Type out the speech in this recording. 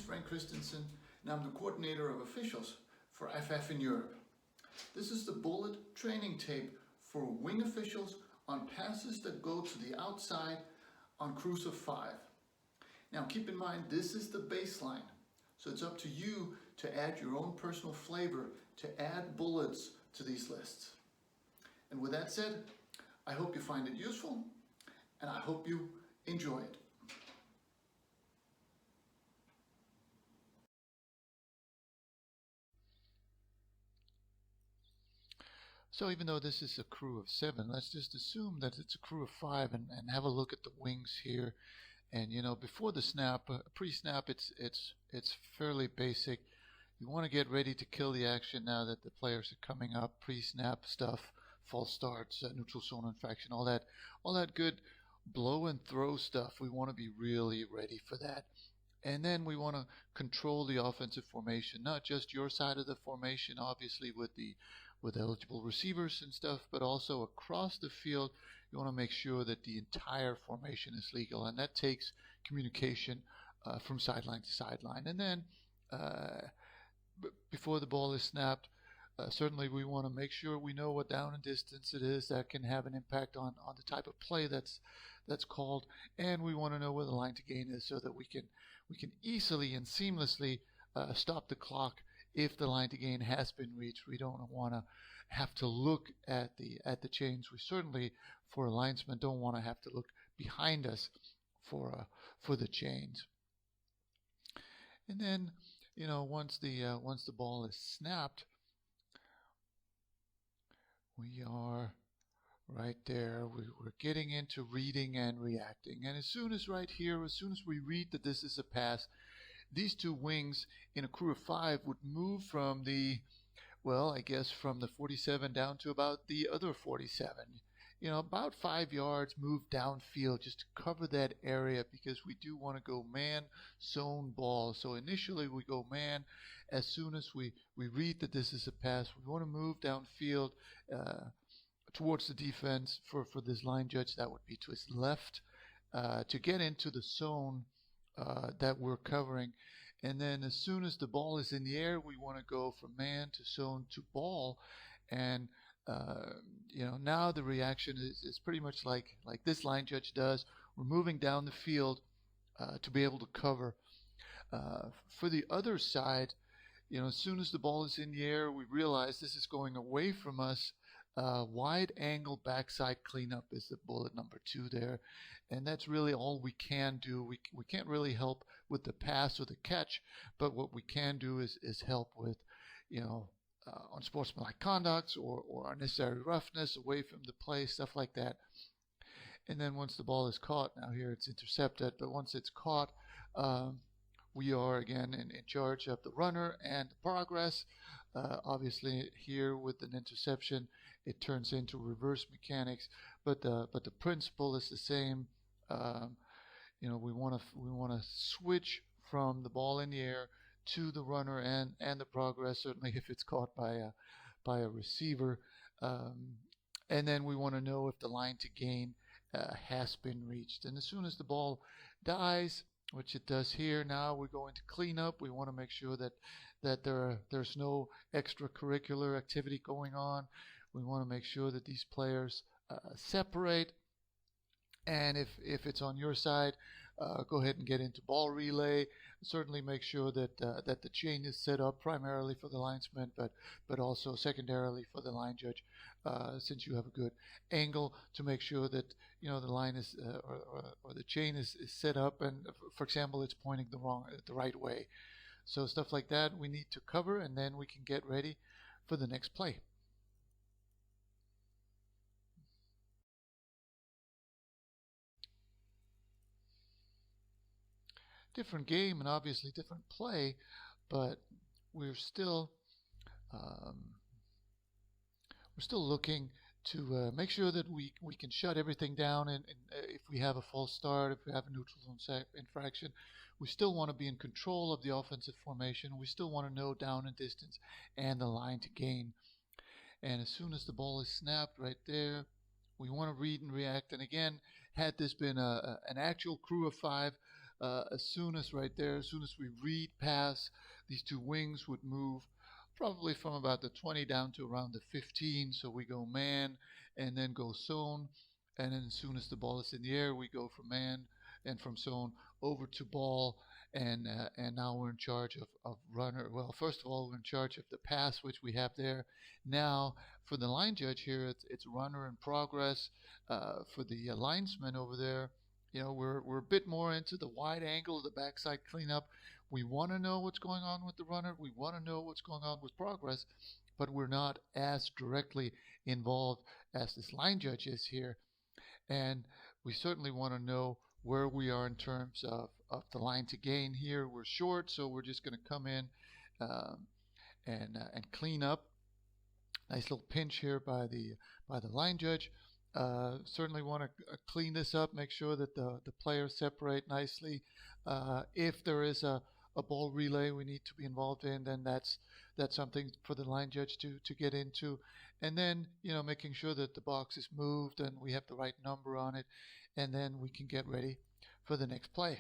Frank Christensen, and I'm the coordinator of officials for IFAF in Europe. This is the bullet training tape for wing officials on passes that go to the outside on crews of 5. Now keep in mind, this is the baseline, so it's up to you to add your own personal flavor, to add bullets to these lists. And with that said, I hope you find it useful, and I hope you enjoy it. So even though this is a crew of 7, let's just assume that it's a crew of 5 and have a look at the wings here. And you know, before the snap, pre-snap, it's fairly basic. You want to get ready to kill the action now that the players are coming up. Pre-snap stuff, false starts, neutral zone infraction, all that good blow and throw stuff. We want to be really ready for that. And then we want to control the offensive formation, not just your side of the formation, obviously with eligible receivers and stuff, but also across the field. You want to make sure that the entire formation is legal, and that takes communication from sideline to sideline. And then before the ball is snapped, certainly we want to make sure we know what down and distance it is that can have an impact on the type of play that's called, and we want to know where the line to gain is so that we can easily and seamlessly stop the clock if the line to gain has been reached. We don't want to have to look at the chains. We certainly, for a linesman, don't want to have to look behind us for the chains. And then, you know, once the ball is snapped, we are right there. We're getting into reading and reacting. And as soon as we read that this is a pass, these two wings in a crew of 5 would move from from the 47 down to about the other 47. You know, about 5 yards, move downfield just to cover that area, because we do want to go man, zone, ball. So initially we go man. As soon as we read that this is a pass, we want to move downfield towards the defense. For this line judge, that would be to his left, to get into the zone that we're covering. And then as soon as the ball is in the air, we want to go from man to zone to ball. And you know, now the reaction is pretty much like this line judge does. We're moving down the field to be able to cover. For the other side, you know, as soon as the ball is in the air, we realize this is going away from us. Wide angle backside cleanup is the bullet number 2 there, and that's really all we can do. We can't really help with the pass or the catch, but what we can do is help with, you know, unsportsmanlike conduct or unnecessary roughness away from the play, stuff like that. And then once the ball is caught, now here it's intercepted, but once it's caught, we are again in charge of the runner and the progress. Obviously here with an interception, it turns into reverse mechanics, but the principle is the same. You know, we want to switch from the ball in the air to the runner and the progress, certainly if it's caught by a receiver. And then we want to know if the line to gain has been reached. And as soon as the ball dies, which it does here, now we're going to clean up. We want to make sure that there's no extracurricular activity going on. We want to make sure that these players separate. And if it's on your side, go ahead and get into ball relay. Certainly make sure that the chain is set up primarily for the linesman, but also secondarily for the line judge, since you have a good angle to make sure that, you know, the line is or the chain is set up, and for example, it's pointing the right way. So stuff like that we need to cover, and then we can get ready for the next play. Different game and obviously different play, but we're still looking to make sure that we can shut everything down. And if we have a false start, if we have a neutral zone infraction, we still want to be in control of the offensive formation. We still want to know down and distance and the line to gain. And as soon as the ball is snapped right there, we want to read and react. And again, had this been an actual crew of 5, As soon as right there, as soon as we read pass, these two wings would move probably from about the 20 down to around the 15. So we go man and then go zone. And then as soon as the ball is in the air, we go from man and from zone over to ball. And now we're in charge of runner. Well, first of all, we're in charge of the pass, which we have there. Now, for the line judge here, it's runner in progress. For the linesman over there, we're a bit more into the wide angle of the backside cleanup. We want to know what's going on with the runner. We want to know what's going on with progress, but we're not as directly involved as this line judge is here. And we certainly want to know where we are in terms of the line to gain here. We're short, so we're just going to come in and clean up. Nice little pinch here by the line judge. Certainly want to clean this up, make sure that the players separate nicely. If there is a ball relay we need to be involved in, then that's something for the line judge to get into. And then, making sure that the box is moved and we have the right number on it, and then we can get ready for the next play.